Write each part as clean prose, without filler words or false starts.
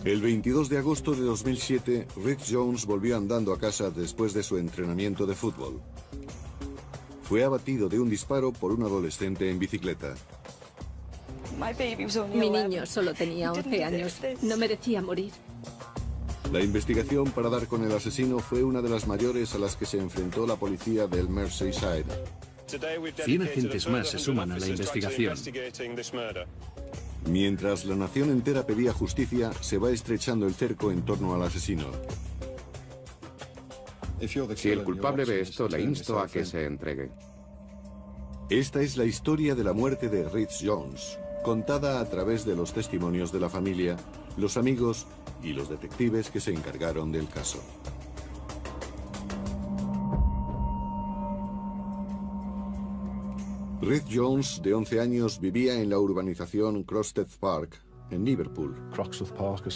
El 22 de agosto de 2007, Rhys Jones volvió andando a casa después de su entrenamiento de fútbol. Fue abatido de un disparo por un adolescente en bicicleta. Mi niño solo tenía 11 años. No merecía morir. La investigación para dar con el asesino fue una de las mayores a las que se enfrentó la policía del Merseyside. 100 agentes más se suman a la investigación. Mientras la nación entera pedía justicia, se va estrechando el cerco en torno al asesino. Si el culpable ve esto, le insto a que se entregue. Esta es la historia de la muerte de Rhys Jones, contada a través de los testimonios de la familia, los amigos y los detectives que se encargaron del caso. Rhys Jones, de 11 años, vivía en la urbanización Crosted Park, en Liverpool.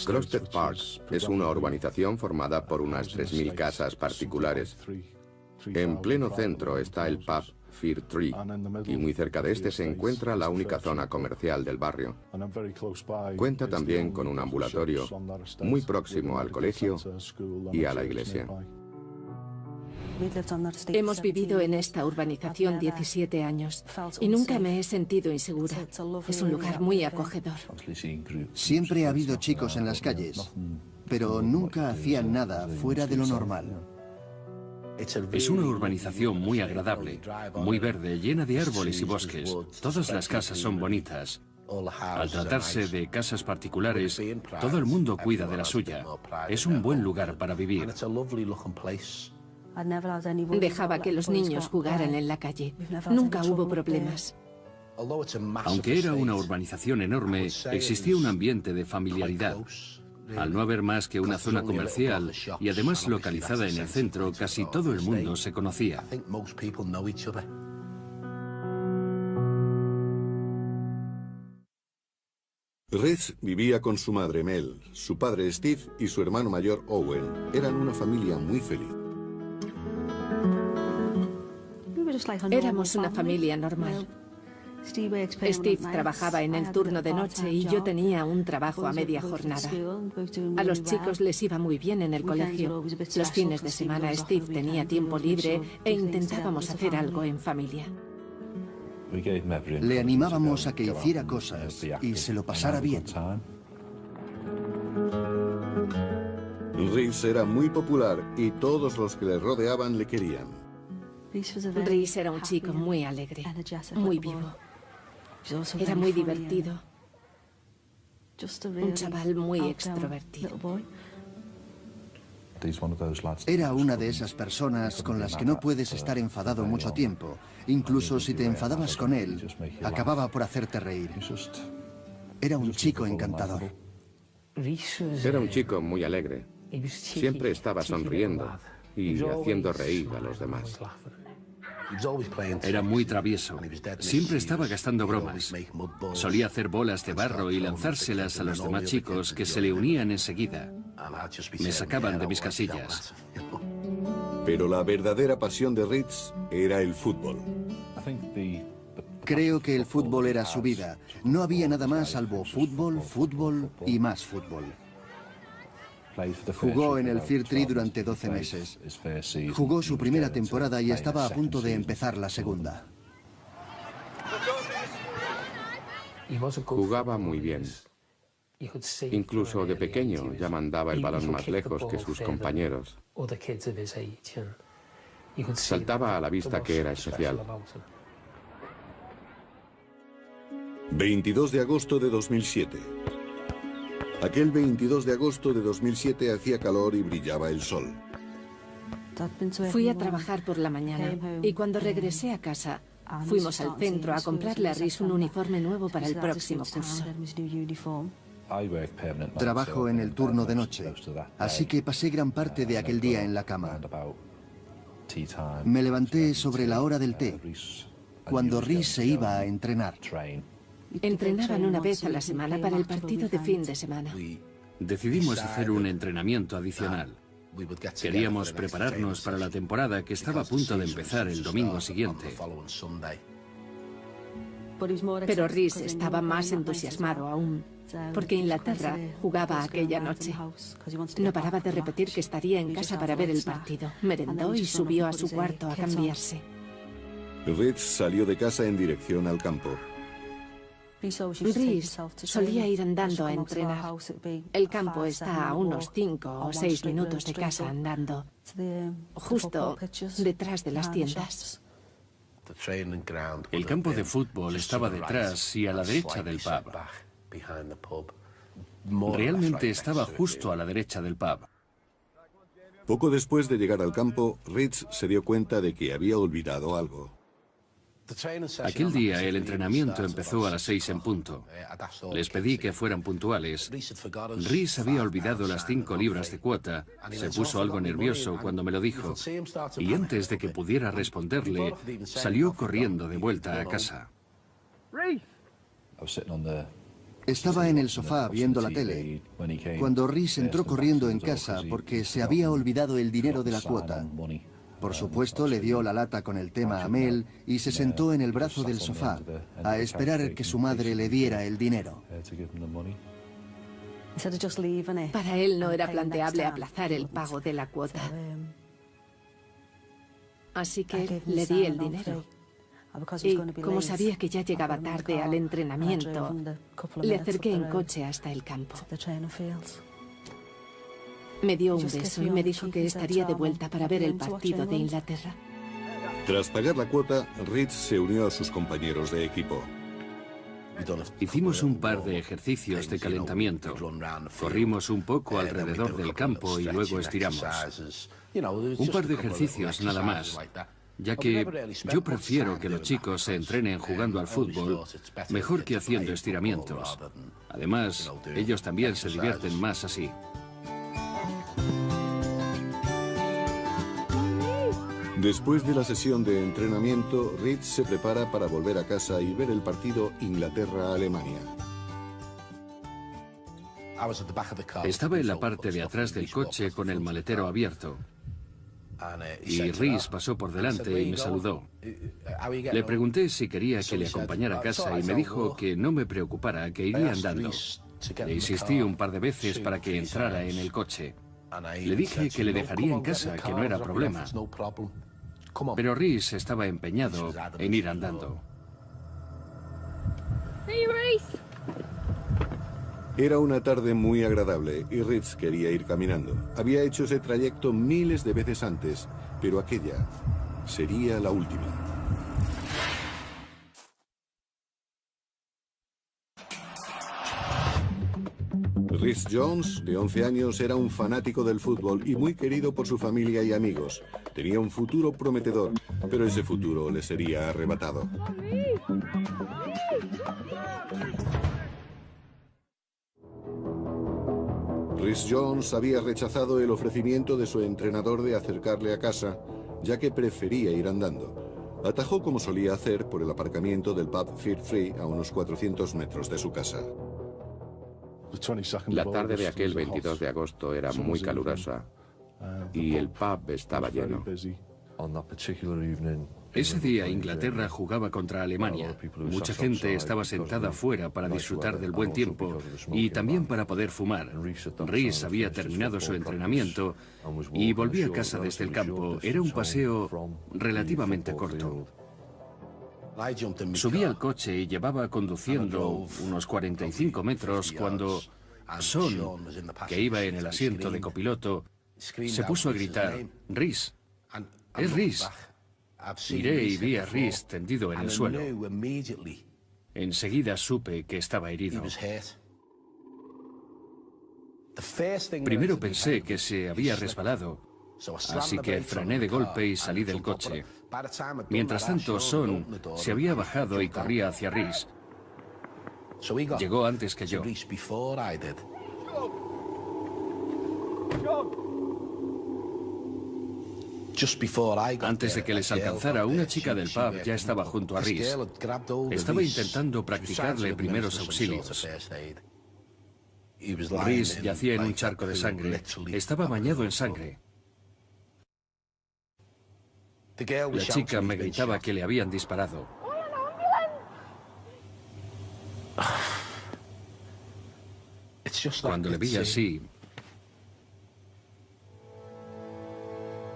Crosted Park es una urbanización formada por unas 3.000 casas particulares. En pleno centro está el pub Fir Tree, y muy cerca de este se encuentra la única zona comercial del barrio. Cuenta también con un ambulatorio muy próximo al colegio y a la iglesia. Hemos vivido en esta urbanización 17 años y nunca me he sentido insegura. Es un lugar muy acogedor. Siempre ha habido chicos en las calles, pero nunca hacían nada fuera de lo normal. Es una urbanización muy agradable, muy verde, llena de árboles y bosques. Todas las casas son bonitas. Al tratarse de casas particulares, todo el mundo cuida de la suya. Es un buen lugar para vivir. Dejaba que los niños jugaran en la calle. Nunca hubo problemas. Aunque era una urbanización enorme, existía un ambiente de familiaridad. Al no haber más que una zona comercial y además localizada en el centro, casi todo el mundo se conocía. Rhys vivía con su madre Mel, su padre Steve y su hermano mayor Owen. Eran una familia muy feliz. Éramos una familia normal. Steve trabajaba en el turno de noche y yo tenía un trabajo a media jornada. A los chicos les iba muy bien en el colegio. Los fines de semana Steve tenía tiempo libre e intentábamos hacer algo en familia. Le animábamos a que hiciera cosas y se lo pasara bien. Rhys era muy popular y todos los que le rodeaban le querían. Rhys era un chico muy alegre, muy vivo. Era muy divertido. Un chaval muy extrovertido. Era una de esas personas con las que no puedes estar enfadado mucho tiempo. Incluso si te enfadabas con él, acababa por hacerte reír. Era un chico encantador. Era un chico muy alegre. Siempre estaba sonriendo y haciendo reír a los demás. Era muy travieso. Siempre estaba gastando bromas. Solía hacer bolas de barro y lanzárselas a los demás chicos que se le unían enseguida. Me sacaban de mis casillas. Pero la verdadera pasión de Rhys era el fútbol. Creo que el fútbol era su vida. No había nada más salvo fútbol, fútbol y más fútbol. Jugó en el Fir Tree durante 12 meses. Jugó su primera temporada y estaba a punto de empezar la segunda. Jugaba muy bien. Incluso de pequeño ya mandaba el balón más lejos que sus compañeros. Saltaba a la vista que era especial. 22 de agosto de 2007. Aquel 22 de agosto de 2007 hacía calor y brillaba el sol. Fui a trabajar por la mañana y cuando regresé a casa fuimos al centro a comprarle a Rhys un uniforme nuevo para el próximo curso. Trabajo en el turno de noche, así que pasé gran parte de aquel día en la cama. Me levanté sobre la hora del té, cuando Rhys se iba a entrenar. Entrenaban una vez a la semana para el partido de fin de semana. Decidimos hacer un entrenamiento adicional. Queríamos prepararnos para la temporada que estaba a punto de empezar el domingo siguiente. Pero Rhys estaba más entusiasmado aún. porque Inglaterra jugaba aquella noche. No paraba de repetir que estaría en casa para ver el partido. Merendó y subió a su cuarto a cambiarse. Rhys salió de casa en dirección al campo. Rhys solía ir andando a entrenar. El campo está a unos 5 o 6 minutos de casa andando, justo detrás de las tiendas. El campo de fútbol estaba detrás y a la derecha del pub. Realmente estaba justo a la derecha del pub. Poco después de llegar al campo, Rhys se dio cuenta de que había olvidado algo. Aquel día el entrenamiento empezó a las 6 en punto. Les pedí que fueran puntuales. Rhys había olvidado las 5 libras de cuota. Se puso algo nervioso cuando me lo dijo. Y antes de que pudiera responderle, salió corriendo de vuelta a casa. Estaba en el sofá viendo la tele cuando Rhys entró corriendo en casa porque se había olvidado el dinero de la cuota. Por supuesto, le dio la lata con el tema a Mel y se sentó en el brazo del sofá a esperar que su madre le diera el dinero. Para él no era planteable aplazar el pago de la cuota. Así que le di el dinero. Y como sabía que ya llegaba tarde al entrenamiento, le acerqué en coche hasta el campo. Me dio un beso y me dijo que estaría de vuelta para ver el partido de Inglaterra. Tras pagar la cuota, Rhys se unió a sus compañeros de equipo. Hicimos un par de ejercicios de calentamiento. Corrimos un poco alrededor del campo y luego estiramos. Un par de ejercicios nada más, ya que yo prefiero que los chicos se entrenen jugando al fútbol mejor que haciendo estiramientos. Además, ellos también se divierten más así. Después de la sesión de entrenamiento, Rhys se prepara para volver a casa y ver el partido Inglaterra-Alemania. Estaba en la parte de atrás del coche con el maletero abierto. Y Rhys pasó por delante y me saludó. Le pregunté si quería que le acompañara a casa y me dijo que no me preocupara, que iría andando. Le insistí un par de veces para que entrara en el coche. Le dije que le dejaría en casa, que no era problema. Pero Rhys estaba empeñado en ir andando. Era una tarde muy agradable y Rhys quería ir caminando. Había hecho ese trayecto miles de veces antes, pero aquella sería la última. Rhys Jones, de 11 años, era un fanático del fútbol y muy querido por su familia y amigos. Tenía un futuro prometedor, pero ese futuro le sería arrebatado. Rhys Jones había rechazado el ofrecimiento de su entrenador de acercarle a casa, ya que prefería ir andando. Atajó como solía hacer por el aparcamiento del pub Fear Free a unos 400 metros de su casa. La tarde de aquel 22 de agosto era muy calurosa y el pub estaba lleno. Ese día Inglaterra jugaba contra Alemania. Mucha gente estaba sentada fuera para disfrutar del buen tiempo y también para poder fumar. Rhys había terminado su entrenamiento y volvía a casa desde el campo. Era un paseo relativamente corto. Subí al coche y llevaba conduciendo unos 45 metros cuando Son, que iba en el asiento de copiloto, se puso a gritar: «Rhys, es Rhys». Miré y vi a Rhys tendido en el suelo. Enseguida supe que estaba herido. Primero pensé que se había resbalado, así que frené de golpe y salí del coche. Mientras tanto, Son se había bajado y corría hacia Rhys. Llegó antes que yo. Antes de que les alcanzara, una chica del pub ya estaba junto a Rhys. Estaba intentando practicarle primeros auxilios. Rhys yacía en un charco de sangre. Estaba bañado en sangre. La chica me gritaba que le habían disparado. Cuando le vi así,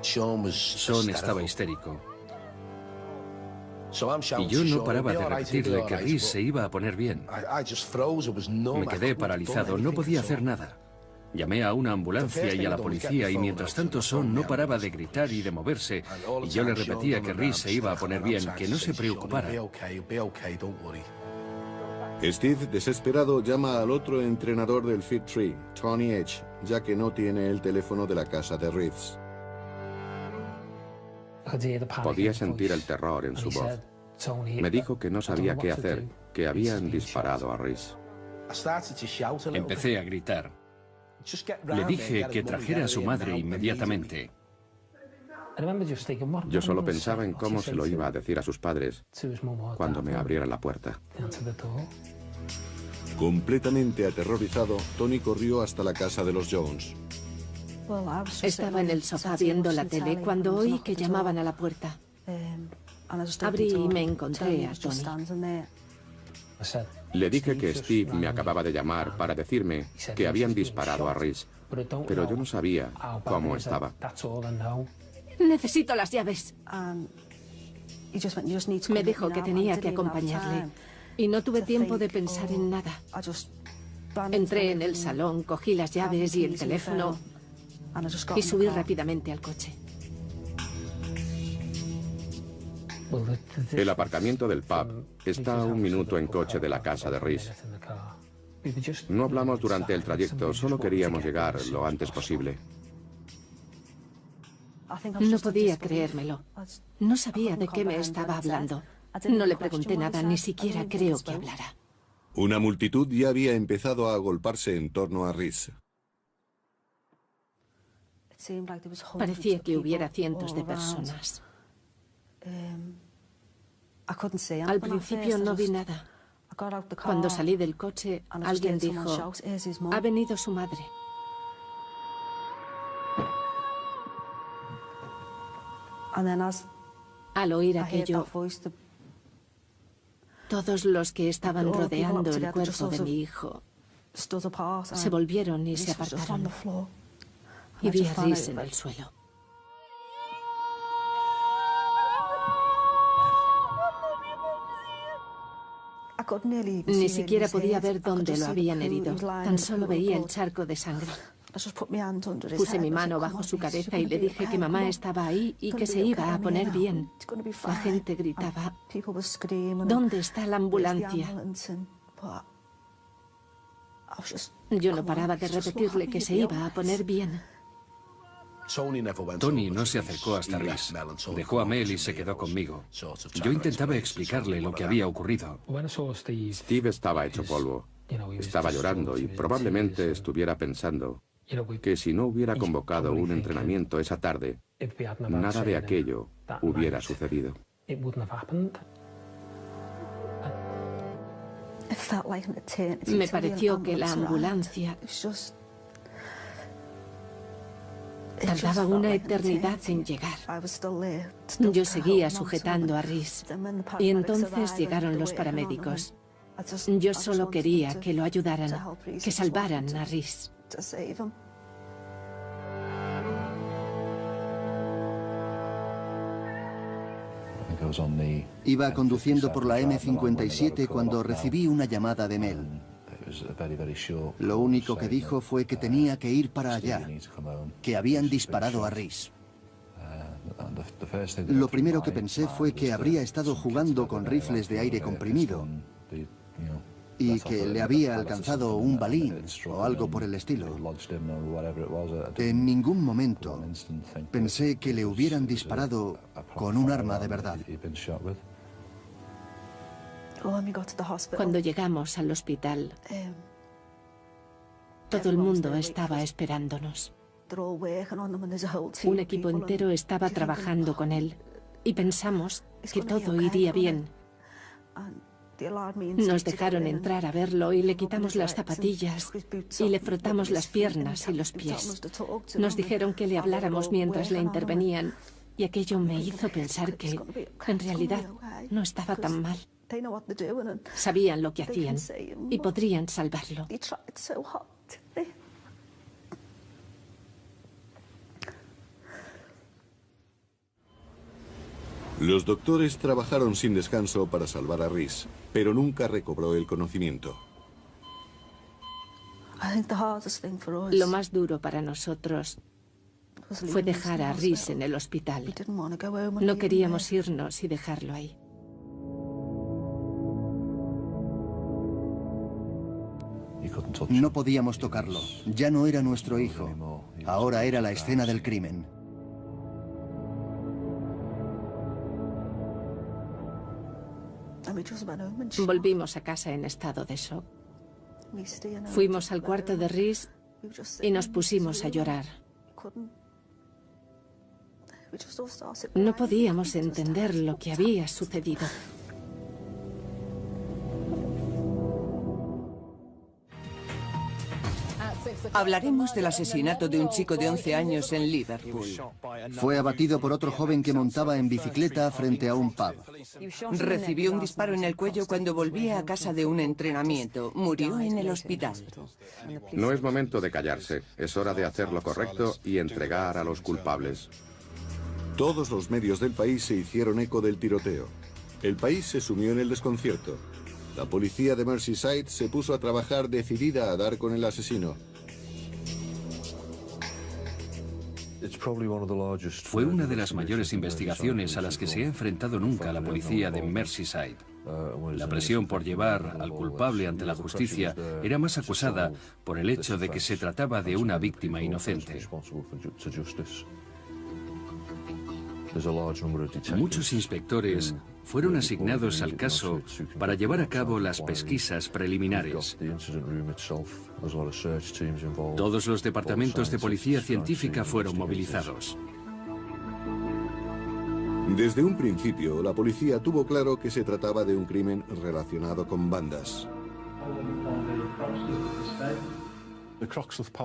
Sean estaba histérico. Y yo no paraba de repetirle que Rhys se iba a poner bien. Me quedé paralizado, no podía hacer nada. Llamé a una ambulancia y a la policía y mientras tanto Sean no paraba de gritar y de moverse. Y yo le repetía que Rhys se iba a poner bien, que no se preocupara. Steve, desesperado, llama al otro entrenador del Fir Tree, Tony Edge, ya que no tiene el teléfono de la casa de Rhys. Podía sentir el terror en su voz. Me dijo que no sabía qué hacer, que habían disparado a Rhys. Empecé a gritar. Le dije que trajera a su madre inmediatamente. Yo solo pensaba en cómo se lo iba a decir a sus padres cuando me abriera la puerta. Completamente aterrorizado, Tony corrió hasta la casa de los Jones. Estaba en el sofá viendo la tele cuando oí que llamaban a la puerta. Abrí y me encontré a Tony. Le dije que Steve me acababa de llamar para decirme que habían disparado a Rhys, pero yo no sabía cómo estaba. Necesito las llaves. Me dijo que tenía que acompañarle y no tuve tiempo de pensar en nada. Entré en el salón, cogí las llaves y el teléfono y subí rápidamente al coche. El aparcamiento del pub está a 1 minuto en coche de la casa de Rhys. No hablamos durante el trayecto, solo queríamos llegar lo antes posible. No podía creérmelo. No sabía de qué me estaba hablando. No le pregunté nada, ni siquiera creo que hablara. Una multitud ya había empezado a agolparse en torno a Rhys. Parecía que hubiera cientos de personas. Al principio no vi nada. Cuando salí del coche, alguien dijo, "Ha venido su madre". Al oír aquello, todos los que estaban rodeando el cuerpo de mi hijo se volvieron y se apartaron. Y vi a Rhys en el suelo. Ni siquiera podía ver dónde lo habían herido. Tan solo veía el charco de sangre. Puse mi mano bajo su cabeza y le dije que mamá estaba ahí y que se iba a poner bien. La gente gritaba, ¿dónde está la ambulancia? Yo no paraba de repetirle que se iba a poner bien. Tony no se acercó hasta Rhys. Dejó a Mel y se quedó conmigo. Yo intentaba explicarle lo que había ocurrido. Steve estaba hecho polvo. Estaba llorando y probablemente estuviera pensando que si no hubiera convocado un entrenamiento esa tarde, nada de aquello hubiera sucedido. Me pareció que la ambulancia tardaba una eternidad en llegar. Yo seguía sujetando a Rhys y entonces llegaron los paramédicos. Yo solo quería que lo ayudaran, que salvaran a Rhys. Iba conduciendo por la M57 cuando recibí una llamada de Mel. Lo único que dijo fue que tenía que ir para allá, que habían disparado a Rhys. Lo primero que pensé fue que habría estado jugando con rifles de aire comprimido y que le había alcanzado un balín o algo por el estilo. En ningún momento pensé que le hubieran disparado con un arma de verdad. Cuando llegamos al hospital, todo el mundo estaba esperándonos. Un equipo entero estaba trabajando con él y pensamos que todo iría bien. Nos dejaron entrar a verlo y le quitamos las zapatillas y le frotamos las piernas y los pies. Nos dijeron que le habláramos mientras le intervenían y aquello me hizo pensar que, en realidad, no estaba tan mal. Sabían lo que hacían y podrían salvarlo. Los doctores trabajaron sin descanso para salvar a Rhys, pero nunca recobró el conocimiento. Lo más duro para nosotros fue dejar a Rhys en el hospital. No queríamos irnos y dejarlo ahí. No podíamos tocarlo. Ya no era nuestro hijo. Ahora era la escena del crimen. Volvimos a casa en estado de shock. Fuimos al cuarto de Rhys y nos pusimos a llorar. No podíamos entender lo que había sucedido. Hablaremos del asesinato de un chico de 11 años en Liverpool. Fue abatido por otro joven que montaba en bicicleta frente a un pub. Recibió un disparo en el cuello cuando volvía a casa de un entrenamiento. Murió en el hospital. No es momento de callarse. Es hora de hacer lo correcto y entregar a los culpables. Todos los medios del país se hicieron eco del tiroteo. El país se sumió en el desconcierto. La policía de Merseyside se puso a trabajar decidida a dar con el asesino. Fue una de las mayores investigaciones a las que se ha enfrentado nunca la policía de Merseyside. La presión por llevar al culpable ante la justicia era más acusada por el hecho de que se trataba de una víctima inocente. Muchos inspectores fueron asignados al caso para llevar a cabo las pesquisas preliminares. Todos los departamentos de policía científica fueron movilizados. Desde un principio, la policía tuvo claro que se trataba de un crimen relacionado con bandas.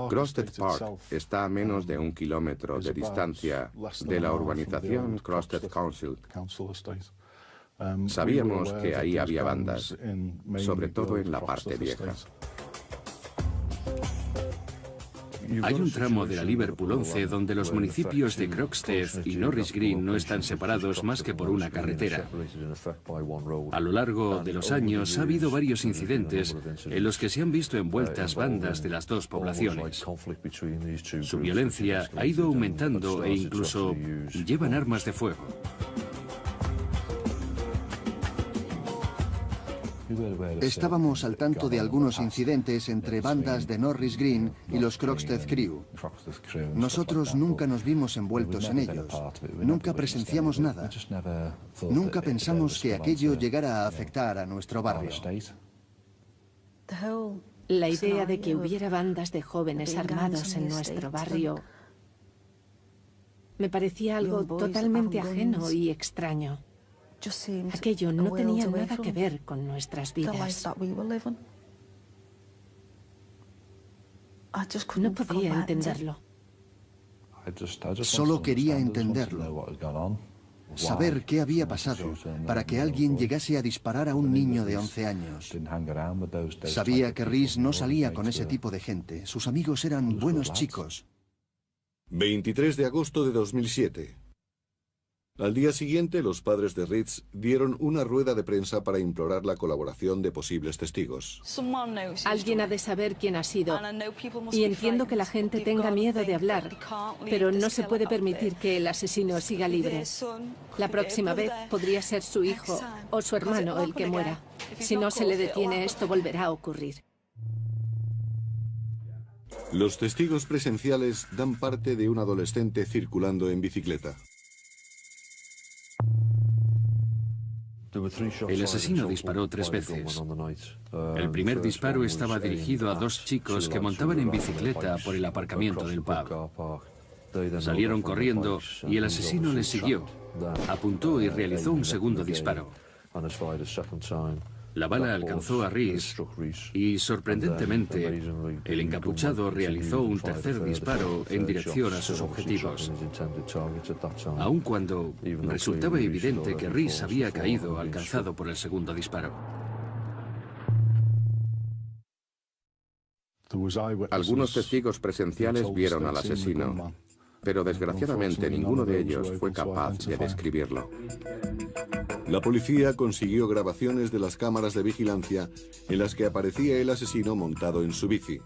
Crosted Park está a menos de 1 kilómetro de distancia de la urbanización Crosted Council. Sabíamos que ahí había bandas, sobre todo en la parte vieja. Hay un tramo de la Liverpool 11 donde los municipios de Croxteth y Norris Green no están separados más que por una carretera. A lo largo de los años ha habido varios incidentes en los que se han visto envueltas bandas de las dos poblaciones. Su violencia ha ido aumentando e incluso llevan armas de fuego. Estábamos al tanto de algunos incidentes entre bandas de Norris Green y los Croxteth Crew. Nosotros nunca nos vimos envueltos en ellos. Nunca presenciamos nada. Nunca pensamos que aquello llegara a afectar a nuestro barrio. La idea de que hubiera bandas de jóvenes armados en nuestro barrio me parecía algo totalmente ajeno y extraño. Aquello no tenía nada que ver con nuestras vidas. No podía entenderlo. Solo quería entenderlo. Saber qué había pasado para que alguien llegase a disparar a un niño de 11 años. Sabía que Rhys no salía con ese tipo de gente. Sus amigos eran buenos chicos. 23 de agosto de 2007. Al día siguiente, los padres de Rhys dieron una rueda de prensa para implorar la colaboración de posibles testigos. Alguien ha de saber quién ha sido. Y entiendo que la gente tenga miedo de hablar, pero no se puede permitir que el asesino siga libre. La próxima vez podría ser su hijo o su hermano el que muera. Si no se le detiene, esto volverá a ocurrir. Los testigos presenciales dan parte de un adolescente circulando en bicicleta. El asesino disparó 3 veces. El primer disparo estaba dirigido a 2 chicos que montaban en bicicleta por el aparcamiento del pub. Salieron corriendo y el asesino les siguió. Apuntó y realizó un segundo disparo. La bala alcanzó a Rhys y, sorprendentemente, el encapuchado realizó un tercer disparo en dirección a sus objetivos, aun cuando resultaba evidente que Rhys había caído alcanzado por el segundo disparo. Algunos testigos presenciales vieron al asesino, pero desgraciadamente ninguno de ellos fue capaz de describirlo. La policía consiguió grabaciones de las cámaras de vigilancia en las que aparecía el asesino montado en su bici.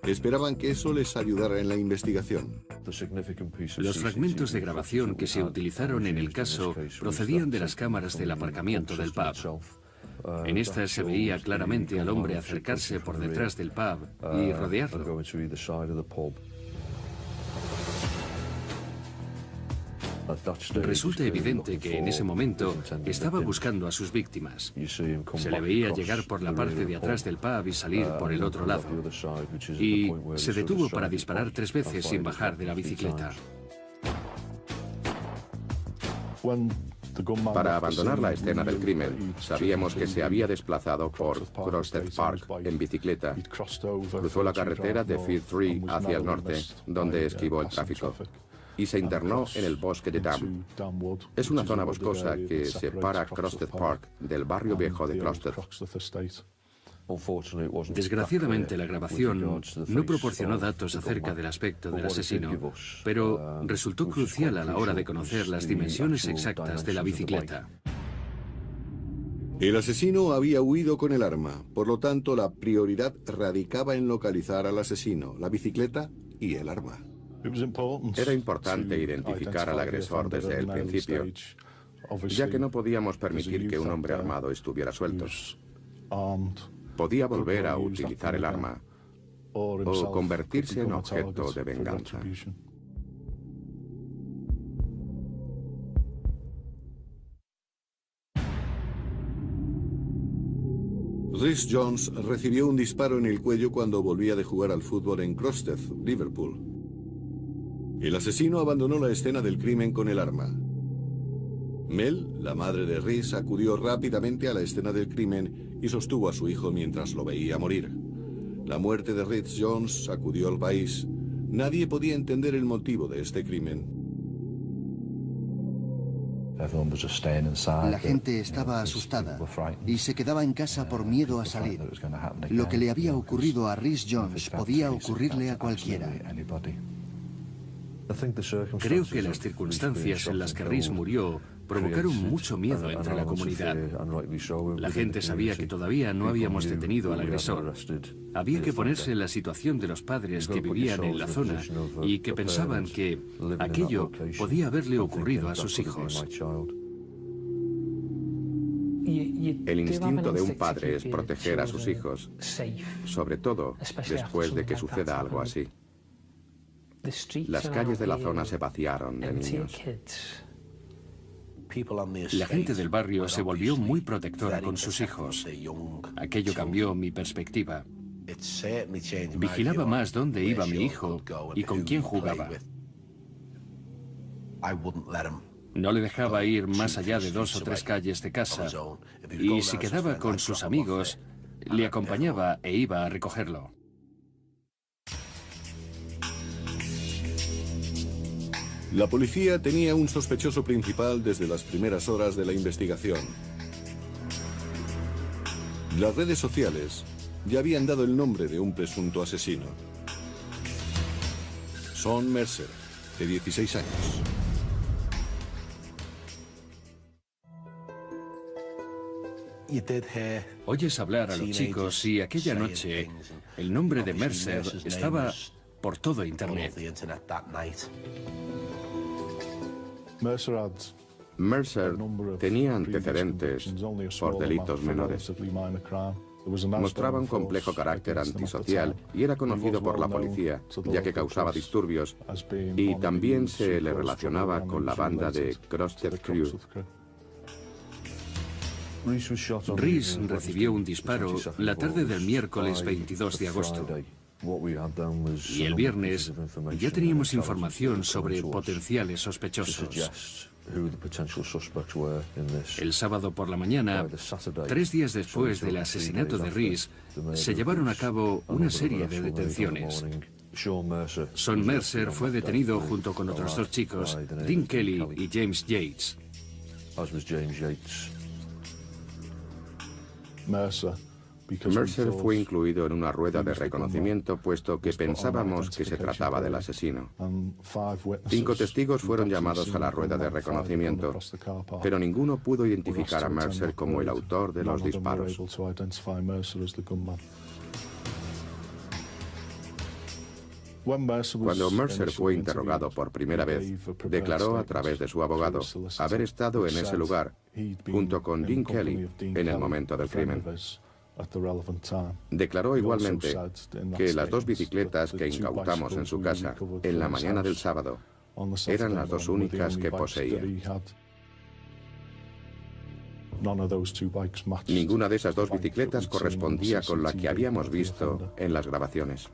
Esperaban que eso les ayudara en la investigación. Los fragmentos de grabación que se utilizaron en el caso procedían de las cámaras del aparcamiento del pub. En estas se veía claramente al hombre acercarse por detrás del pub y rodearlo. Resulta evidente que en ese momento estaba buscando a sus víctimas. Se le veía llegar por la parte de atrás del pub y salir por el otro lado. Y se detuvo para disparar 3 veces sin bajar de la bicicleta. Para abandonar la escena del crimen, sabíamos que se había desplazado por Crosted Park en bicicleta. Cruzó la carretera de Fir Tree hacia el norte, donde esquivó el tráfico, y se internó en el bosque de Dam. Es una zona boscosa que separa Crosted Park del barrio viejo de Crosted. Desgraciadamente, la grabación no proporcionó datos acerca del aspecto del asesino, pero resultó crucial a la hora de conocer las dimensiones exactas de la bicicleta. El asesino había huido con el arma, por lo tanto la prioridad radicaba en localizar al asesino, la bicicleta y el arma. Era importante identificar al agresor desde el principio, ya que no podíamos permitir que un hombre armado estuviera suelto. Podía volver a utilizar el arma o convertirse en objeto de venganza. Rhys Jones recibió un disparo en el cuello cuando volvía de jugar al fútbol en Crosted, Liverpool. El asesino abandonó la escena del crimen con el arma. Mel, la madre de Rhys, acudió rápidamente a la escena del crimen y sostuvo a su hijo mientras lo veía morir. La muerte de Rhys Jones sacudió al país. Nadie podía entender el motivo de este crimen. La gente estaba asustada y se quedaba en casa por miedo a salir. Lo que le había ocurrido a Rhys Jones podía ocurrirle a cualquiera. Creo que las circunstancias en las que Rhys murió provocaron mucho miedo entre la comunidad. La gente sabía que todavía no habíamos detenido al agresor. Había que ponerse en la situación de los padres que vivían en la zona y que pensaban que aquello podía haberle ocurrido a sus hijos. El instinto de un padre es proteger a sus hijos, sobre todo después de que suceda algo así. Las calles de la zona se vaciaron de niños. La gente del barrio se volvió muy protectora con sus hijos. Aquello cambió mi perspectiva. Vigilaba más dónde iba mi hijo y con quién jugaba. No le dejaba ir más allá de 2 o 3 calles de casa. Y si quedaba con sus amigos, le acompañaba e iba a recogerlo. La policía tenía un sospechoso principal desde las primeras horas de la investigación. Las redes sociales ya habían dado el nombre de un presunto asesino. Sean Mercer, de 16 años. Oyes hablar a los chicos y aquella noche el nombre de Mercer estaba por todo Internet. Mercer tenía antecedentes por delitos menores. Mostraba un complejo carácter antisocial y era conocido por la policía, ya que causaba disturbios, y también se le relacionaba con la banda de Crosted Crew. Rhys recibió un disparo la tarde del miércoles 22 de agosto. Y el viernes ya teníamos información sobre potenciales sospechosos. El sábado por la mañana, 3 días después del asesinato de Rhys, se llevaron a cabo una serie de detenciones. Sean Mercer fue detenido junto con otros 2 chicos, Dean Kelly y James Yates. Mercer fue incluido en una rueda de reconocimiento puesto que pensábamos que se trataba del asesino. 5 testigos fueron llamados a la rueda de reconocimiento, pero ninguno pudo identificar a Mercer como el autor de los disparos. Cuando Mercer fue interrogado por primera vez, declaró a través de su abogado haber estado en ese lugar, junto con Dean Kelly, en el momento del crimen. Declaró igualmente que las 2 bicicletas que incautamos en su casa en la mañana del sábado eran las 2 únicas que poseía. Ninguna de esas 2 bicicletas correspondía con la que habíamos visto en las grabaciones.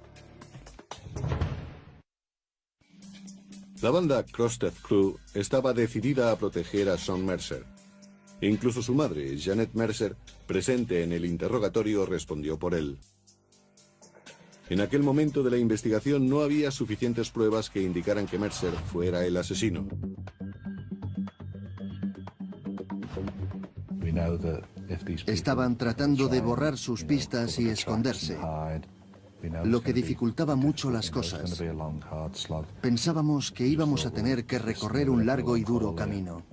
La banda Crosstead Crew estaba decidida a proteger a Sean Mercer. Incluso su madre, Janet Mercer, presente en el interrogatorio, respondió por él. En aquel momento de la investigación no había suficientes pruebas que indicaran que Mercer fuera el asesino. Estaban tratando de borrar sus pistas y esconderse, lo que dificultaba mucho las cosas. Pensábamos que íbamos a tener que recorrer un largo y duro camino.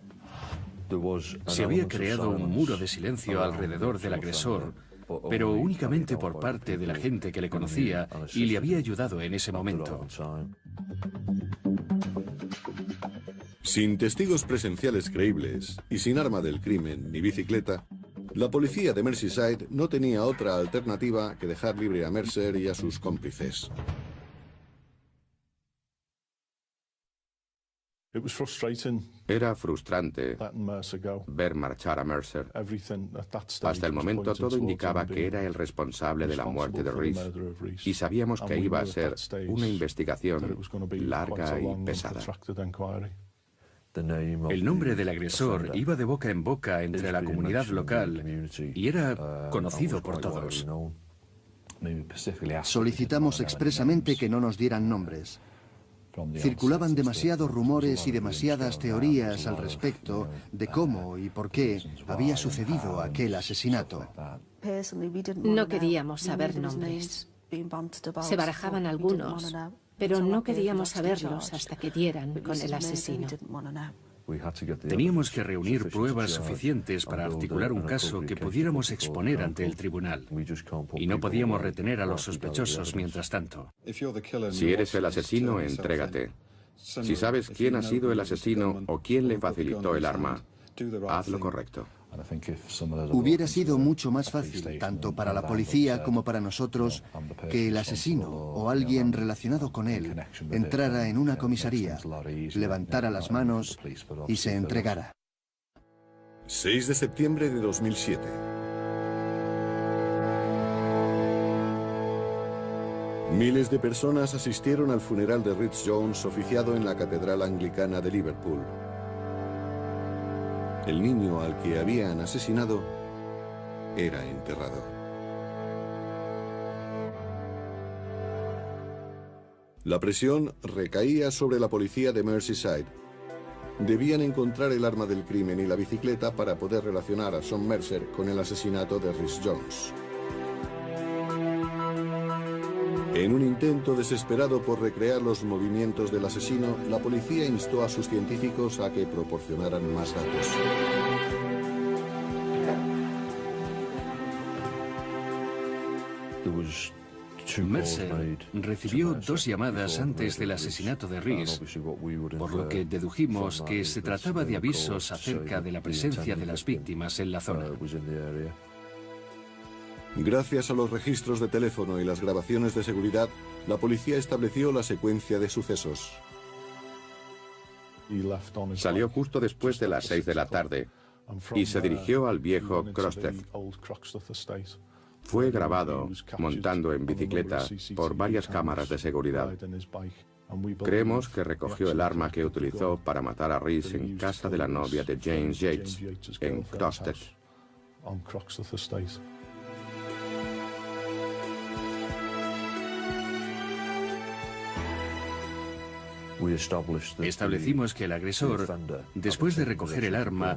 Se había creado un muro de silencio alrededor del agresor, pero únicamente por parte de la gente que le conocía y le había ayudado en ese momento. Sin testigos presenciales creíbles y sin arma del crimen ni bicicleta, la policía de Merseyside no tenía otra alternativa que dejar libre a Mercer y a sus cómplices. Era frustrante ver marchar a Mercer. Hasta el momento todo indicaba que era el responsable de la muerte de Reese y sabíamos que iba a ser una investigación larga y pesada. El nombre del agresor iba de boca en boca entre la comunidad local y era conocido por todos. Solicitamos expresamente que no nos dieran nombres. Circulaban demasiados rumores y demasiadas teorías al respecto de cómo y por qué había sucedido aquel asesinato. No queríamos saber nombres. Se barajaban algunos, pero no queríamos saberlos hasta que dieran con el asesino. Teníamos que reunir pruebas suficientes para articular un caso que pudiéramos exponer ante el tribunal. Y no podíamos retener a los sospechosos mientras tanto. Si eres el asesino, entrégate. Si sabes quién ha sido el asesino o quién le facilitó el arma, haz lo correcto. Hubiera sido mucho más fácil, tanto para la policía como para nosotros, que el asesino o alguien relacionado con él entrara en una comisaría, levantara las manos y se entregara. 6 de septiembre de 2007. Miles de personas asistieron al funeral de Rhys Jones oficiado en la Catedral Anglicana de Liverpool. El niño al que habían asesinado era enterrado. La presión recaía sobre la policía de Merseyside. Debían encontrar el arma del crimen y la bicicleta para poder relacionar a Sean Mercer con el asesinato de Rhys Jones. En un intento desesperado por recrear los movimientos del asesino, la policía instó a sus científicos a que proporcionaran más datos. Mercer recibió 2 llamadas antes del asesinato de Reese, por lo que dedujimos que se trataba de avisos acerca de la presencia de las víctimas en la zona. Gracias a los registros de teléfono y las grabaciones de seguridad, la policía estableció la secuencia de sucesos. Salió justo después de las 6 de la tarde y se dirigió al viejo Crosstead. Fue grabado montando en bicicleta por varias cámaras de seguridad. Creemos que recogió el arma que utilizó para matar a Reese en casa de la novia de James Yates, en Crosstead. Establecimos que el agresor, después de recoger el arma,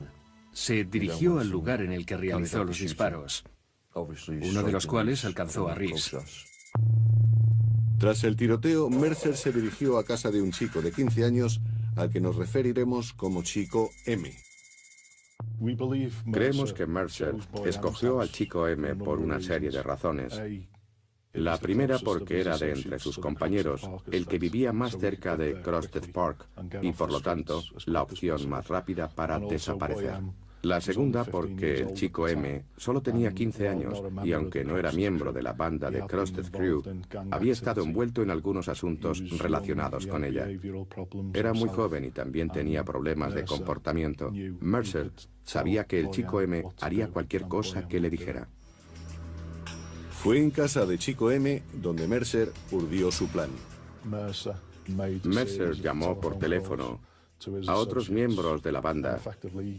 se dirigió al lugar en el que realizó los disparos. uno de los cuales alcanzó a Reese. Tras el tiroteo, Mercer se dirigió a casa de un chico de 15 años al que nos referiremos como Chico M. Creemos que Mercer escogió al Chico M por una serie de razones. La primera porque era de entre sus compañeros el que vivía más cerca de Crosted Park y por lo tanto la opción más rápida para desaparecer. La segunda porque el Chico M solo tenía 15 años y aunque no era miembro de la banda de Crosted Crew, había estado envuelto en algunos asuntos relacionados con ella. Era muy joven y también tenía problemas de comportamiento. Mercer sabía que el Chico M haría cualquier cosa que le dijera. Fue en casa de Chico M donde Mercer urdió su plan. Mercer llamó por teléfono a otros miembros de la banda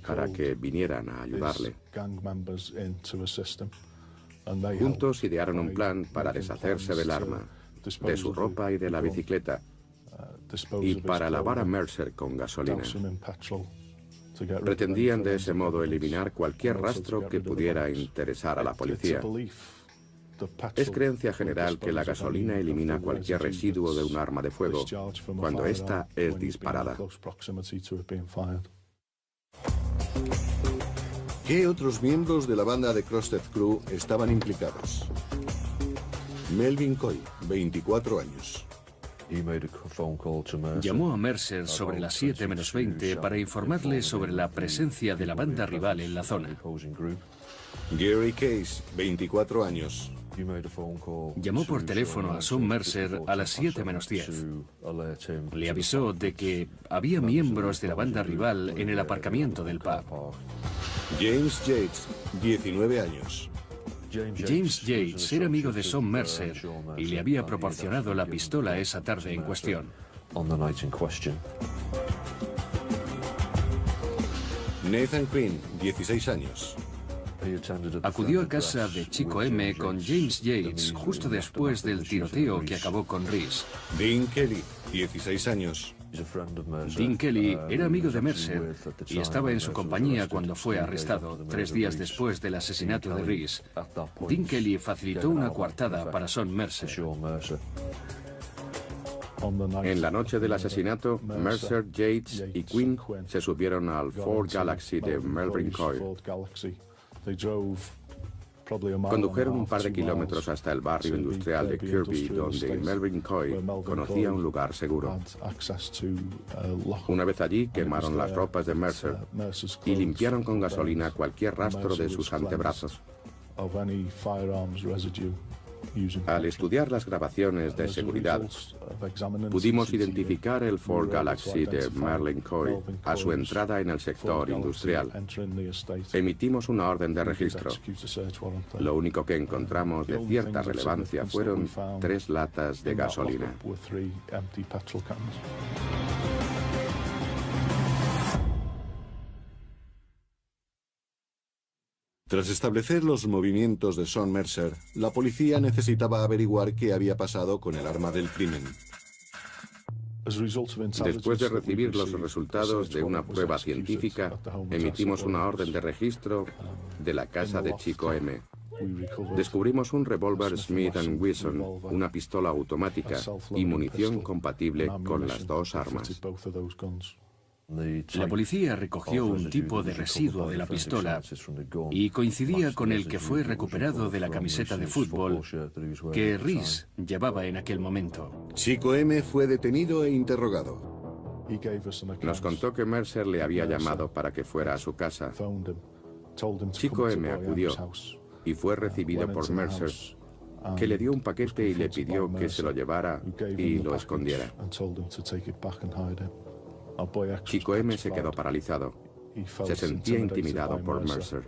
para que vinieran a ayudarle. Juntos idearon un plan para deshacerse del arma, de su ropa y de la bicicleta, y para lavar a Mercer con gasolina. Pretendían de ese modo eliminar cualquier rastro que pudiera interesar a la policía. Es creencia general que la gasolina elimina cualquier residuo de un arma de fuego cuando ésta es disparada. ¿Qué otros miembros de la banda de Crosted Crew estaban implicados? Melvin Coy, 24 años. Llamó a Mercer sobre las 7 menos 20 para informarle sobre la presencia de la banda rival en la zona. Gary Case, 24 años. Llamó por teléfono a Son Mercer a las 7 menos 10. Le avisó de que había miembros de la banda rival en el aparcamiento del pub. James Yates, 19 años. James Yates era amigo de Son Mercer y le había proporcionado la pistola esa tarde en cuestión. Nathan Quinn, 16 años. Acudió a casa de Chico M con James Yates justo después del tiroteo que acabó con Reese. Dean Kelly, 16 años. Dean Kelly era amigo de Mercer y estaba en su compañía cuando fue arrestado, 3 días después del asesinato de Reese. Dean Kelly facilitó una coartada para Son Mercer. En la noche del asesinato, Mercer, Yates y Quinn se subieron al Ford Galaxy de Melvin Coy. Condujeron un par de kilómetros hasta el barrio industrial de Kirby, donde Melvin Coy conocía un lugar seguro. Una vez allí, quemaron las ropas de Mercer y limpiaron con gasolina cualquier rastro de sus antebrazos. Al estudiar las grabaciones de seguridad, pudimos identificar el Ford Galaxy de Melvin Coy a su entrada en el sector industrial. Emitimos una orden de registro. Lo único que encontramos de cierta relevancia fueron 3 latas de gasolina. Tras establecer los movimientos de Son Mercer, la policía necesitaba averiguar qué había pasado con el arma del crimen. Después de recibir los resultados de una prueba científica, emitimos una orden de registro de la casa de Chico M. Descubrimos un revólver Smith & Wesson, una pistola automática y munición compatible con las 2 armas. La policía recogió un tipo de residuo de la pistola y coincidía con el que fue recuperado de la camiseta de fútbol que Reese llevaba en aquel momento. Chico M fue detenido e interrogado. Nos contó que Mercer le había llamado para que fuera a su casa. Chico M acudió y fue recibido por Mercer, que le dio un paquete y le pidió que se lo llevara y lo escondiera. Chico M se quedó paralizado. Se sentía intimidado por Mercer.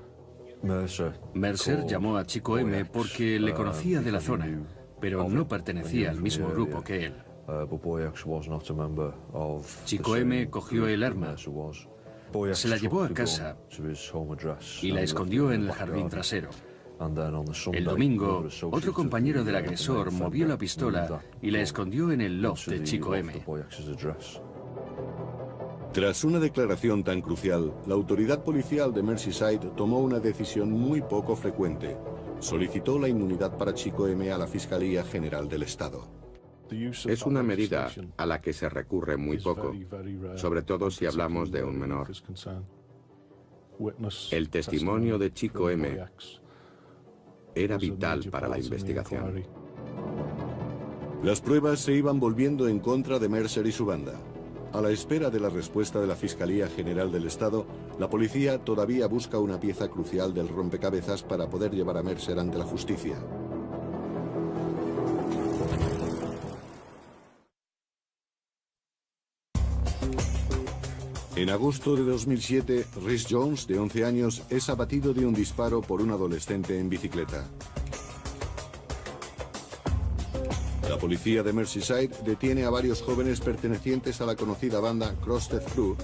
Mercer llamó a Chico M porque le conocía de la zona, pero no pertenecía al mismo grupo que él. Chico M cogió el arma, se la llevó a casa y la escondió en el jardín trasero. El domingo, otro compañero del agresor movió la pistola y la escondió en el loft de Chico M. Tras una declaración tan crucial, la autoridad policial de Merseyside tomó una decisión muy poco frecuente. solicitó la inmunidad para Chico M a la Fiscalía General del Estado. Es una medida a la que se recurre muy poco, sobre todo si hablamos de un menor. El testimonio de Chico M era vital para la investigación. Las pruebas se iban volviendo en contra de Mercer y su banda. A la espera de la respuesta de la Fiscalía General del Estado, la policía todavía busca una pieza crucial del rompecabezas para poder llevar a Mercer ante la justicia. En agosto de 2007, Rhys Jones, de 11 años, es abatido de un disparo por un adolescente en bicicleta. La policía de Merseyside detiene a varios jóvenes pertenecientes a la conocida banda Crosted Crew,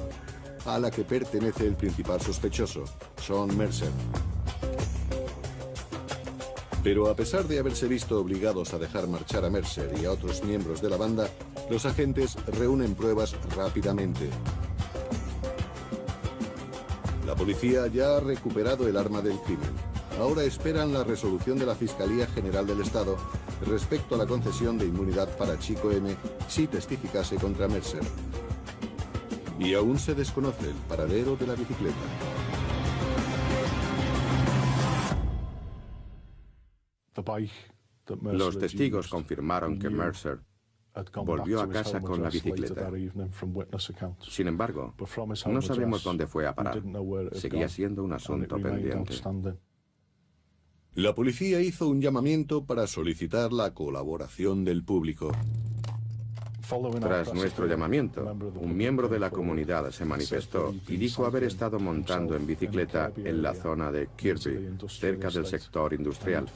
a la que pertenece el principal sospechoso, Sean Mercer. Pero a pesar de haberse visto obligados a dejar marchar a Mercer y a otros miembros de la banda, los agentes reúnen pruebas rápidamente. La policía ya ha recuperado el arma del crimen. Ahora esperan la resolución de la Fiscalía General del Estado respecto a la concesión de inmunidad para Chico M si testificase contra Mercer. Y aún se desconoce el paradero de la bicicleta. Los testigos confirmaron que Mercer volvió a casa con la bicicleta. Sin embargo, no sabemos dónde fue a parar. Seguía siendo un asunto pendiente. La policía hizo un llamamiento para solicitar la colaboración del público. Tras nuestro llamamiento, un miembro de la comunidad se manifestó y dijo haber estado montando en bicicleta en la zona de Kirby, cerca del sector industrial.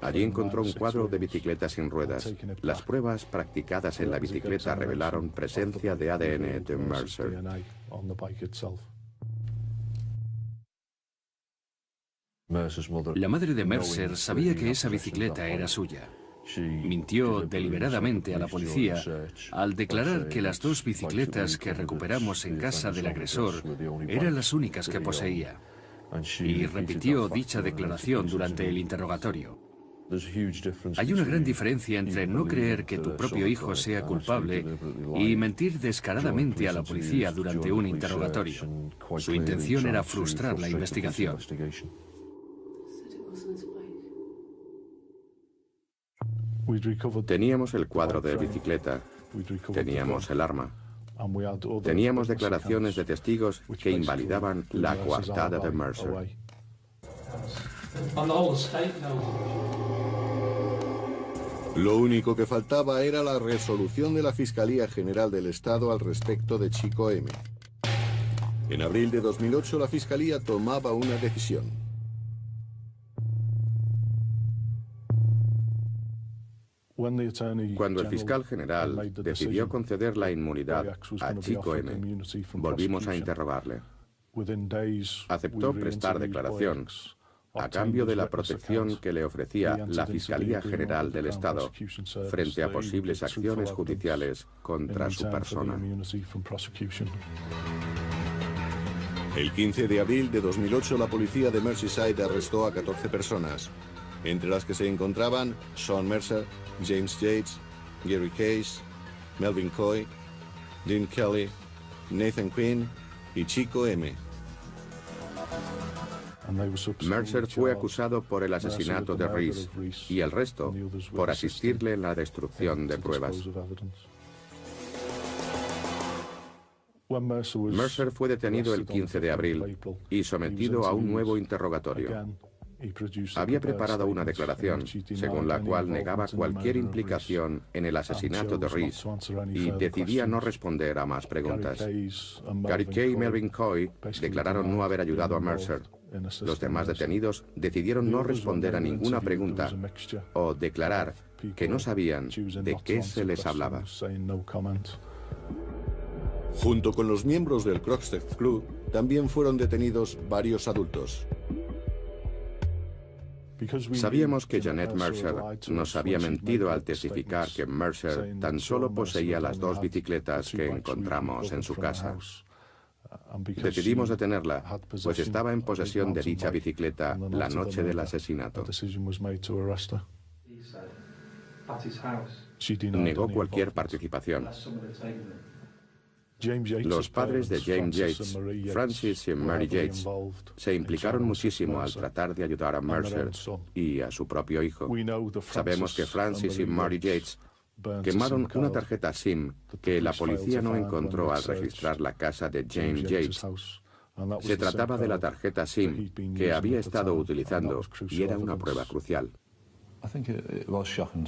Allí encontró un cuadro de bicicleta sin ruedas. Las pruebas practicadas en la bicicleta revelaron presencia de ADN de Mercer. La madre de Mercer sabía que esa bicicleta era suya. Mintió deliberadamente a la policía al declarar que las dos bicicletas que recuperamos en casa del agresor eran las únicas que poseía. Y repitió dicha declaración durante el interrogatorio. Hay una gran diferencia entre no creer que tu propio hijo sea culpable y mentir descaradamente a la policía durante un interrogatorio. Su intención era frustrar la investigación. Teníamos el cuadro de bicicleta, teníamos el arma, teníamos declaraciones de testigos que invalidaban la coartada de Mercer. Lo único que faltaba era la resolución de la Fiscalía General del Estado al respecto de Chico M. En abril de 2008, la Fiscalía tomaba una decisión. Cuando el fiscal general decidió conceder la inmunidad a Chico M, volvimos a interrogarle. Aceptó prestar declaración a cambio de la protección que le ofrecía la Fiscalía General del Estado frente a posibles acciones judiciales contra su persona. El 15 de abril de 2008, la policía de Merseyside arrestó a 14 personas, entre las que se encontraban Sean Mercer, James Yates, Gary Case, Melvin Coy, Dean Kelly, Nathan Quinn y Chico M. Mercer fue acusado por el asesinato de Rhys y el resto por asistirle en la destrucción de pruebas. Mercer fue detenido el 15 de abril y sometido a un nuevo interrogatorio. Había preparado una declaración según la cual negaba cualquier implicación en el asesinato de Rhys y decidía no responder a más preguntas. Gary Kay y Melvin Coy declararon no haber ayudado a Mercer. Los demás detenidos decidieron no responder a ninguna pregunta o declarar que no sabían de qué se les hablaba. Junto con los miembros del Crosted Crew, también fueron detenidos varios adultos. Sabíamos que Janet Mercer nos había mentido al testificar que Mercer tan solo poseía las dos bicicletas que encontramos en su casa. Decidimos detenerla, pues estaba en posesión de dicha bicicleta la noche del asesinato. Negó cualquier participación. Los padres de James Yates, Francis y Mary Yates, se implicaron muchísimo al tratar de ayudar a Mercer y a su propio hijo. Sabemos que Francis y Mary Yates quemaron una tarjeta SIM que la policía no encontró al registrar la casa de James Yates. Se trataba de la tarjeta SIM que había estado utilizando y era una prueba crucial.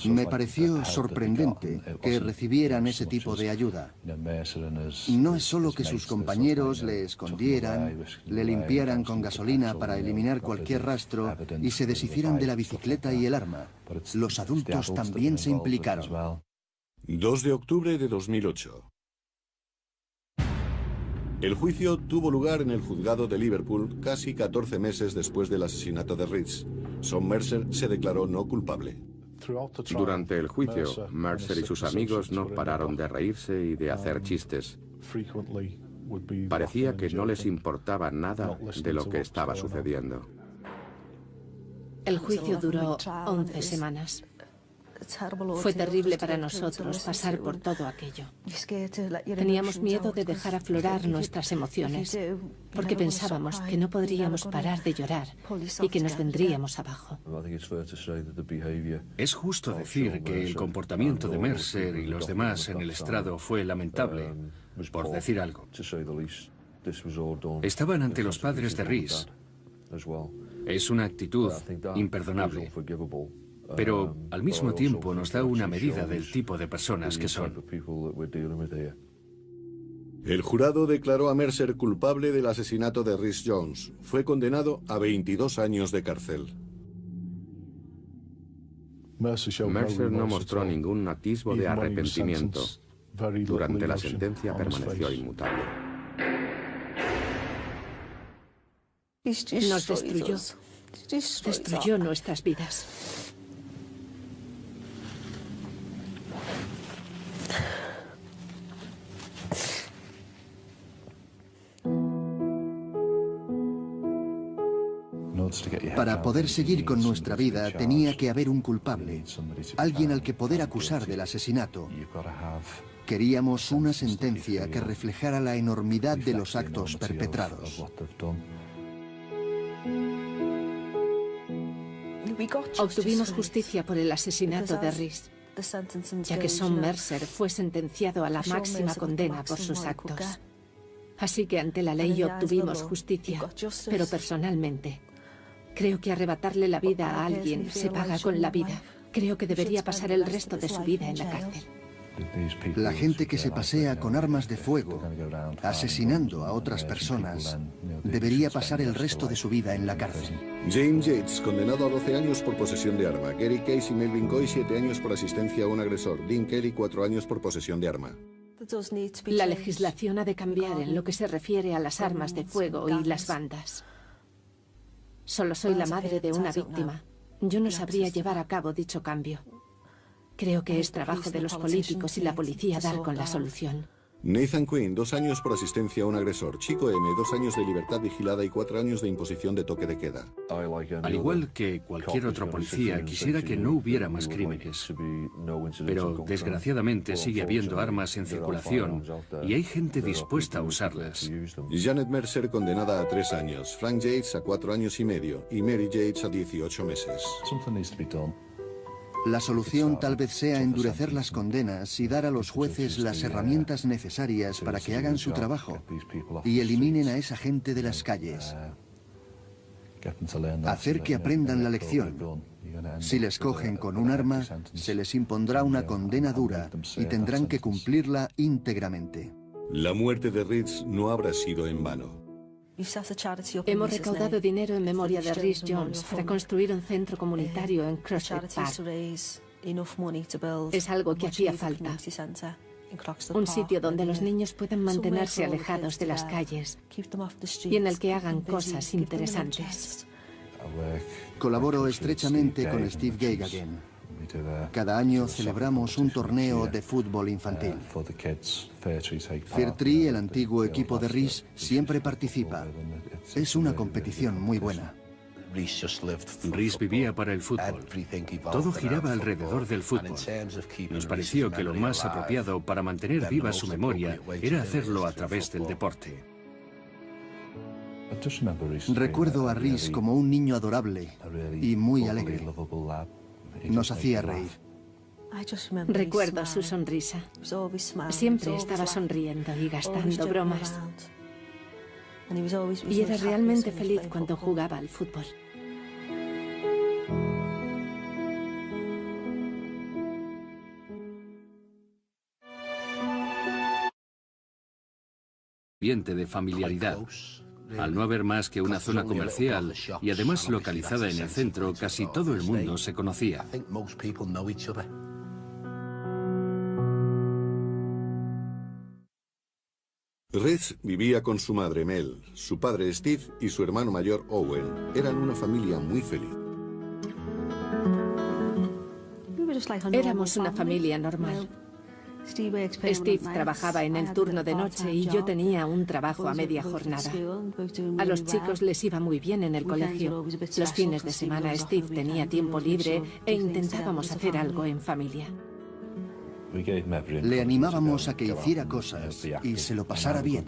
Me pareció sorprendente que recibieran ese tipo de ayuda. No es solo que sus compañeros le escondieran, le limpiaran con gasolina para eliminar cualquier rastro y se deshicieran de la bicicleta y el arma. Los adultos también se implicaron. 2 de octubre de 2008. El juicio tuvo lugar en el juzgado de Liverpool casi 14 meses después del asesinato de Rees. Son Mercer se declaró no culpable. Durante el juicio, Mercer y sus amigos no pararon de reírse y de hacer chistes. Parecía que no les importaba nada de lo que estaba sucediendo. El juicio duró 11 semanas. Fue terrible para nosotros pasar por todo aquello. Teníamos miedo de dejar aflorar nuestras emociones, porque pensábamos que no podríamos parar de llorar y que nos vendríamos abajo. Es justo decir que el comportamiento de Mercer y los demás en el estrado fue lamentable, por decir algo. Estaban ante los padres de Rees. Es una actitud imperdonable. Pero al mismo tiempo nos da una medida del tipo de personas que son. El jurado declaró a Mercer culpable del asesinato de Rees Jones. Fue condenado a 22 años de cárcel. Mercer no mostró ningún atisbo de arrepentimiento. Durante la sentencia permaneció inmutable. Nos destruyó. Destruyó nuestras vidas. Para poder seguir con nuestra vida tenía que haber un culpable, alguien al que poder acusar del asesinato. Queríamos una sentencia que reflejara la enormidad de los actos perpetrados. Obtuvimos justicia por el asesinato de Rees, ya que Sean Mercer fue sentenciado a la máxima condena por sus actos. Así que ante la ley obtuvimos justicia, pero personalmente creo que arrebatarle la vida a alguien se paga con la vida. Creo que debería pasar el resto de su vida en la cárcel. La gente que se pasea con armas de fuego, asesinando a otras personas, debería pasar el resto de su vida en la cárcel. James Yates, condenado a 12 años por posesión de arma. Gary Case y Melvin Coy, 7 años por asistencia a un agresor. Dean Kelly, 4 años por posesión de arma. La legislación ha de cambiar en lo que se refiere a las armas de fuego y las bandas. Solo soy la madre de una víctima. Yo no sabría llevar a cabo dicho cambio. Creo que es trabajo de los políticos y la policía dar con la solución. Nathan Quinn, 2 años por asistencia a un agresor. Chico M, 2 años de libertad vigilada y 4 años de imposición de toque de queda. Al igual que cualquier otro policía, quisiera que no hubiera más crímenes. Pero desgraciadamente sigue habiendo armas en circulación y hay gente dispuesta a usarlas. Janet Mercer, condenada a 3 años. Frank Yates a 4 años y medio. Y Mary Yates a 18 meses. La solución tal vez sea endurecer las condenas y dar a los jueces las herramientas necesarias para que hagan su trabajo y eliminen a esa gente de las calles. Hacer que aprendan la lección. Si les cogen con un arma, se les impondrá una condena dura y tendrán que cumplirla íntegramente. La muerte de Rees no habrá sido en vano. Hemos recaudado dinero en memoria de Rees Jones para construir un centro comunitario en Crossett Park. Es algo que hacía falta. Un sitio donde los niños puedan mantenerse alejados de las calles y en el que hagan cosas interesantes. Colaboro estrechamente con Steve Geigagen. Cada año celebramos un torneo de fútbol infantil. Fair Tree, el antiguo equipo de Rhys, siempre participa. Es una competición muy buena. Rhys vivía para el fútbol. Todo giraba alrededor del fútbol. Nos pareció que lo más apropiado para mantener viva su memoria era hacerlo a través del deporte. Recuerdo a Rhys como un niño adorable y muy alegre. Nos hacía reír. Recuerdo su sonrisa. Siempre estaba sonriendo y gastando bromas. Y era realmente feliz cuando jugaba al fútbol. Ambiente de familiaridad. Al no haber más que una zona comercial y además localizada en el centro, casi todo el mundo se conocía. Rhys vivía con su madre Mel, su padre Steve y su hermano mayor Owen. Eran una familia muy feliz. Éramos una familia normal. Steve trabajaba en el turno de noche y yo tenía un trabajo a media jornada. A los chicos les iba muy bien en el colegio. Los fines de semana Steve tenía tiempo libre e intentábamos hacer algo en familia. Le animábamos a que hiciera cosas y se lo pasara bien.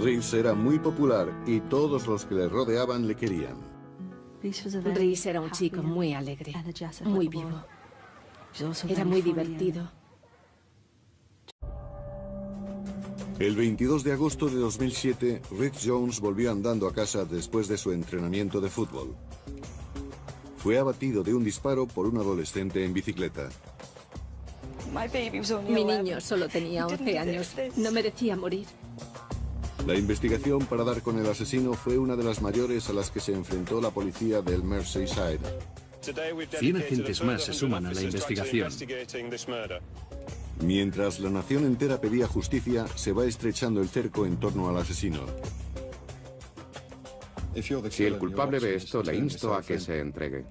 Rhys era muy popular y todos los que le rodeaban le querían. Rhys era un chico muy alegre, muy vivo. Era muy divertido. El 22 de agosto de 2007, Rhys Jones volvió andando a casa después de su entrenamiento de fútbol. Fue abatido de un disparo por un adolescente en bicicleta. Mi niño solo tenía 11 años. No merecía morir. La investigación para dar con el asesino fue una de las mayores a las que se enfrentó la policía del Merseyside. 100 agentes más se suman a la investigación. Mientras la nación entera pedía justicia, se va estrechando el cerco en torno al asesino. Si el culpable ve esto, le insto a que se entregue.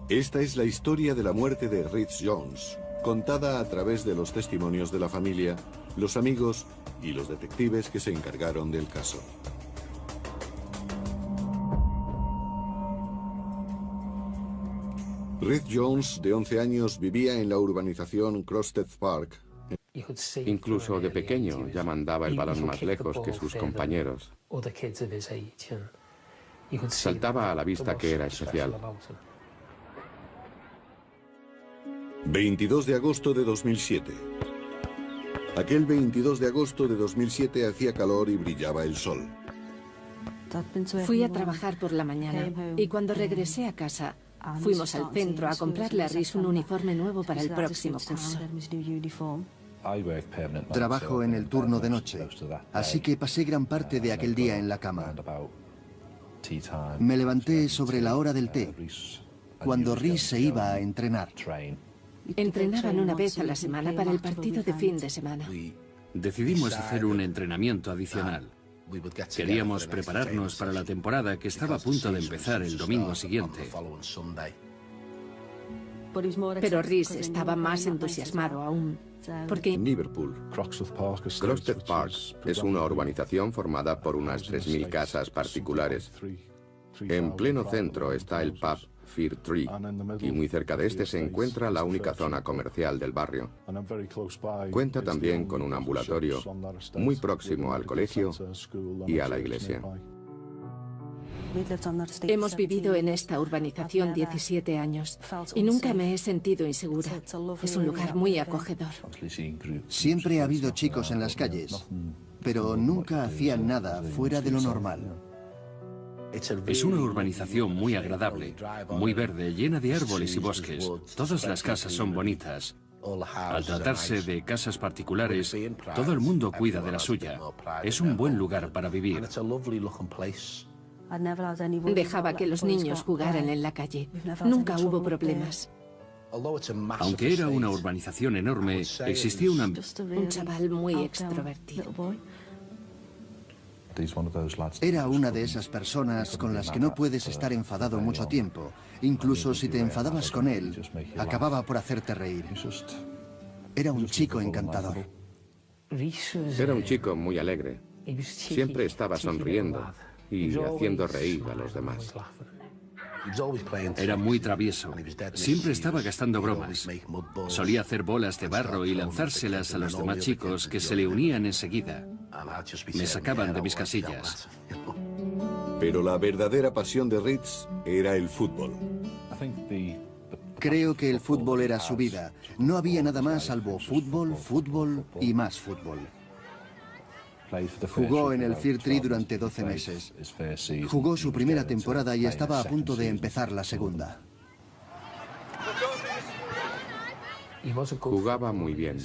Esta es la historia de la muerte de Rhys Jones, contada a través de los testimonios de la familia, los amigos y los detectives que se encargaron del caso. Rhys Jones, de 11 años, vivía en la urbanización Crosted Park. Incluso de pequeño ya mandaba el balón más lejos que sus compañeros. Saltaba a la vista que era especial. 22 de agosto de 2007. Aquel 22 de agosto de 2007 hacía calor y brillaba el sol. Fui a trabajar por la mañana y cuando regresé a casa fuimos al centro a comprarle a Rhys un uniforme nuevo para el próximo curso. Trabajo en el turno de noche, así que pasé gran parte de aquel día en la cama. Me levanté sobre la hora del té, cuando Rhys se iba a entrenar. Entrenaban una vez a la semana para el partido de fin de semana. Decidimos hacer un entrenamiento adicional. Queríamos prepararnos para la temporada que estaba a punto de empezar el domingo siguiente. Pero Rhys estaba más entusiasmado aún, porque En Liverpool. Crosted Park es una urbanización formada por unas 3.000 casas particulares. En pleno centro está el pub Fair Tree y muy cerca de este se encuentra la única zona comercial del barrio. Cuenta también con un ambulatorio muy próximo al colegio y a la iglesia. hemos vivido en esta urbanización 17 años y nunca me he sentido insegura. Es un lugar muy acogedor. Siempre ha habido chicos en las calles, pero nunca hacían nada fuera de lo normal. Es una urbanización muy agradable, muy verde, llena de árboles y bosques. Todas las casas son bonitas. Al tratarse de casas particulares, todo el mundo cuida de la suya. Es un buen lugar para vivir. Dejaba que los niños jugaran en la calle. Nunca hubo problemas. Aunque era una urbanización enorme, existía Un chaval muy extrovertido. Era una de esas personas con las que no puedes estar enfadado mucho tiempo. Incluso si te enfadabas con él, acababa por hacerte reír. Era un chico encantador. Era un chico muy alegre. Siempre estaba sonriendo y haciendo reír a los demás. Era muy travieso. Siempre estaba gastando bromas. Solía hacer bolas de barro y lanzárselas a los demás chicos, que se le unían enseguida. Me sacaban de mis casillas. Pero la verdadera pasión de Ritz era el fútbol. Creo que el fútbol era su vida. No había nada más salvo fútbol, fútbol y más fútbol. Jugó en el Firth Tree durante 12 meses. Jugó su primera temporada y estaba a punto de empezar la segunda. Jugaba muy bien.